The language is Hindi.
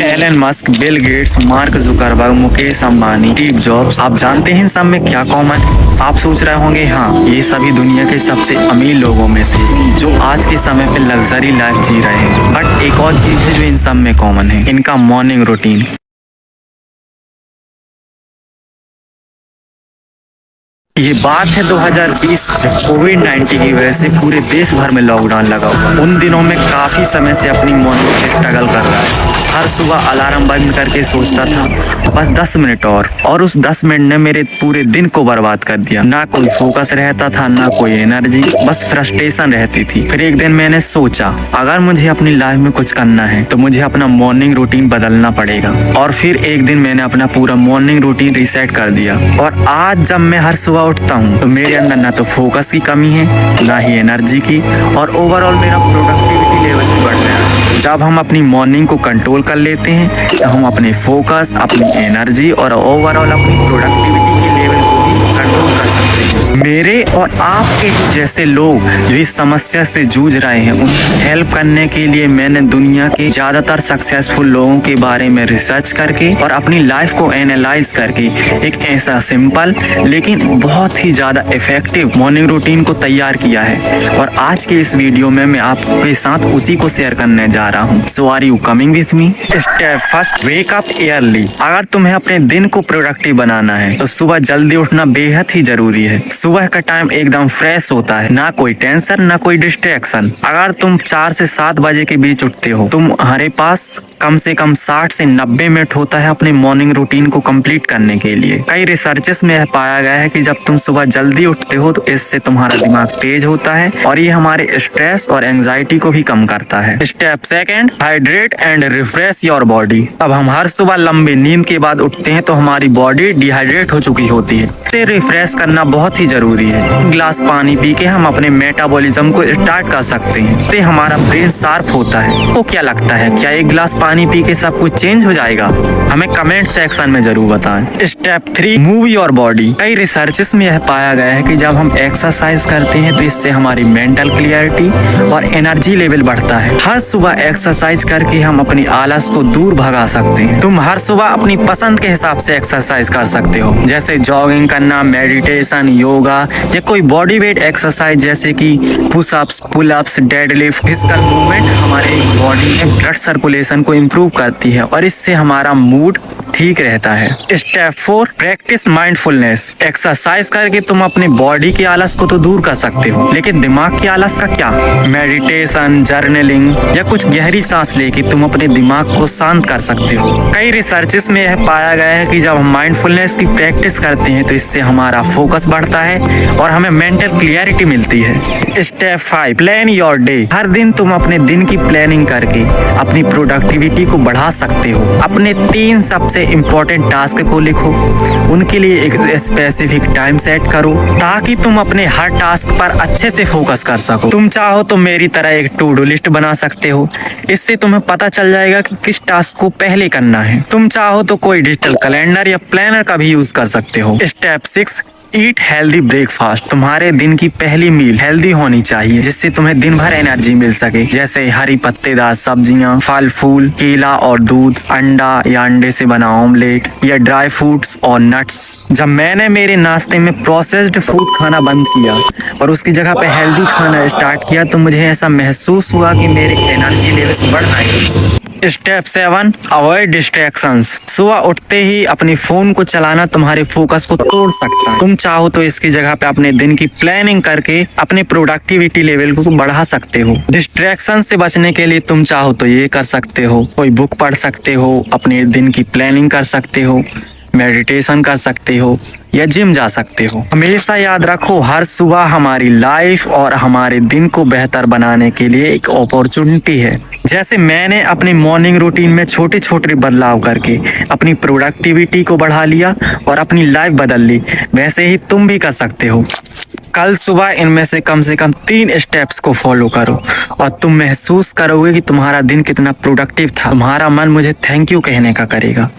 Elon Musk, Bill Gates, Mark Zuckerberg, Mukesh Ambani, Steve Jobs, आप जानते हैं इन सब में क्या कॉमन है? आप सोच रहे होंगे हाँ, ये सभी दुनिया के सबसे अमीर लोगों में से जो आज के समय पे लग्जरी लाइफ जी रहे हैं। बट एक और चीज है जो इन सब में कॉमन है, इनका मॉर्निंग रूटीन। ये बात है 2020 जब कोविड-19 की वजह से पूरे देश भर में लॉकडाउन लगा हुआ। उन दिनों में काफी समय से अपनी मॉर्निंग से स्ट्रगल कर रहा था। हर सुबह अलार्म बंद करके सोचता था बस 10 मिनट और उस 10 मिनट ने मेरे पूरे दिन को बर्बाद कर दिया। ना कोई फोकस रहता था, ना कोई एनर्जी, बस फ्रस्ट्रेशन रहती थी। फिर एक दिन मैंने सोचा अगर मुझे अपनी लाइफ में कुछ करना है तो मुझे अपना मॉर्निंग रूटीन बदलना पड़ेगा। और फिर एक दिन मैंने अपना पूरा मॉर्निंग रूटीन रीसेट कर दिया। और आज जब मैं हर सुबह उठता हूँ तो मेरे अंदर ना तो फोकस की कमी है, ना ही एनर्जी की, और ओवरऑल मेरा प्रोडक्टिविटी लेवल भी बढ़ रहा है। जब हम अपनी मॉर्निंग को कंट्रोल कर लेते हैं तो हम अपने फोकस, अपनी एनर्जी और ओवरऑल अपनी प्रोडक्टिविटी के लेवल को भी कंट्रोल कर सकते हैं। मेरे और आपके जैसे लोग जो इस समस्या से जूझ रहे हैं उनकी हेल्प करने के लिए मैंने दुनिया के ज्यादातर सक्सेसफुल लोगों के बारे में रिसर्च करके और अपनी लाइफ को एनालाइज करके एक ऐसा सिंपल लेकिन बहुत ही ज्यादा इफेक्टिव मॉर्निंग रूटीन को तैयार किया है। और आज के इस वीडियो में मैं आपके साथ उसी को शेयर करने जा रहा हूँ। So are you coming with me? Step first, wake up early. अगर तुम्हें अपने दिन को प्रोडक्टिव बनाना है तो सुबह जल्दी उठना बेहद ही जरूरी है। सुबह का टाइम एकदम फ्रेश होता है, ना कोई टेंशन, ना कोई डिस्ट्रैक्शन। अगर तुम 4 से 7 बजे के बीच उठते हो तुम्हारे पास कम से कम 60 से 90 मिनट होता है अपने मॉर्निंग रूटीन को कंप्लीट करने के लिए। कई रिसर्चेस में पाया गया है कि जब तुम सुबह जल्दी उठते हो तो इससे तुम्हारा दिमाग तेज होता है और ये हमारे स्ट्रेस और एंजाइटी को भी कम करता है। Step second, hydrate and refresh your body. अब हम हर सुबह लंबी नींद के बाद उठते हैं तो हमारी बॉडी डिहाइड्रेट हो चुकी होती है। इसे रिफ्रेश करना बहुत ही जरूरी है। गिलास पानी पी के हम अपने मेटाबॉलिज्म को स्टार्ट कर सकते हैं। इससे हमारा ब्रेन शार्प होता है। तो क्या लगता है, क्या एक गिलास पानी पी के सब कुछ चेंज हो जाएगा? हमें कमेंट सेक्शन में जरूर बताएं। Step 3, move your body. कई रिसर्चेस में यह पाया गया है कि जब हम एक्सरसाइज करते हैं तो इससे हमारी मेंटल क्लियरिटी और एनर्जी लेवल बढ़ता है। हर सुबह एक्सरसाइज करके हम अपनी आलस को दूर भगा सकते हैं। तुम हर सुबह अपनी पसंद के हिसाब से एक्सरसाइज कर सकते हो, जैसे जॉगिंग करना, मेडिटेशन, योगा या कोई बॉडी वेट एक्सरसाइज जैसे कि pushups, pullups, deadlift. Physical movement हमारे बॉडी में ब्लड सर्कुलेशन को इम्प्रूव करती है और इससे हमारा मूड ठीक रहता है। Step 4, practice mindfulness. एक्सरसाइज करके तुम अपनी बॉडी के आलस को तो दूर कर सकते हो, लेकिन दिमाग के आलस का क्या? मेडिटेशन, जर्नलिंग या कुछ गहरी सांस लेके तुम अपने दिमाग को शांत कर सकते हो। कई रिसर्चेस में यह पाया गया है कि जब हम माइंडफुलनेस की प्रैक्टिस करते हैं तो इससे हमारा फोकस बढ़ता है और हमें मेंटल क्लियरिटी मिलती है। Step 5, plan your day. हर दिन तुम अपने दिन की प्लानिंग करके अपनी प्रोडक्टिविटी को बढ़ा सकते हो। अपने 3 सबसे इम्पोर्टेंट टास्क को लिखो, उनके लिए एक स्पेसिफिक टाइम सेट करो ताकि तुम अपने हर टास्क पर अच्छे से फोकस कर सको। तुम चाहो तो मेरी तरह एक टू डू लिस्ट बना सकते हो, इससे तुम्हें पता चल जाएगा कि किस टास्क को पहले करना है। तुम चाहो तो कोई डिजिटल कैलेंडर या प्लानर का भी यूज कर सकते हो। Step 6, eat healthy breakfast. तुम्हारे दिन की पहली मील हेल्दी होनी चाहिए जिससे तुम्हें दिन भर एनर्जी मिल सके, जैसे हरी पत्तेदार सब्जियां, फल फूल, केला और दूध, अंडा या अंडे से बना ऑमलेट या ड्राई फ्रूट्स और नट्स। जब मैंने मेरे नाश्ते में प्रोसेस्ड फूड खाना बंद किया और उसकी जगह पे हेल्दी खाना स्टार्ट किया तो मुझे ऐसा महसूस हुआ कि मेरे एनर्जी लेवल्स बढ़ रहे। Step 7, avoid distractions. सुबह उठते ही अपने फोन को चलाना तुम्हारे फोकस को तोड़ सकता है। तुम चाहो तो इसकी जगह पे अपने दिन की प्लानिंग करके अपने प्रोडक्टिविटी लेवल को बढ़ा सकते हो। डिस्ट्रैक्शन से बचने के लिए तुम चाहो तो ये कर सकते हो, कोई बुक पढ़ सकते हो, अपने दिन की प्लानिंग कर सकते हो, मेडिटेशन कर सकते हो या जिम जा सकते हो। हमेशा याद रखो, हर सुबह हमारी लाइफ और हमारे दिन को बेहतर बनाने के लिए एक अपॉर्चुनिटी है। जैसे मैंने अपनी मॉर्निंग रूटीन में छोटे छोटे बदलाव करके अपनी प्रोडक्टिविटी को बढ़ा लिया और अपनी लाइफ बदल ली, वैसे ही तुम भी कर सकते हो। कल सुबह इनमें से कम 3 स्टेप्स को फॉलो करो और तुम महसूस करोगे कि तुम्हारा दिन कितना प्रोडक्टिव था। तुम्हारा मन मुझे थैंक यू कहने का करेगा।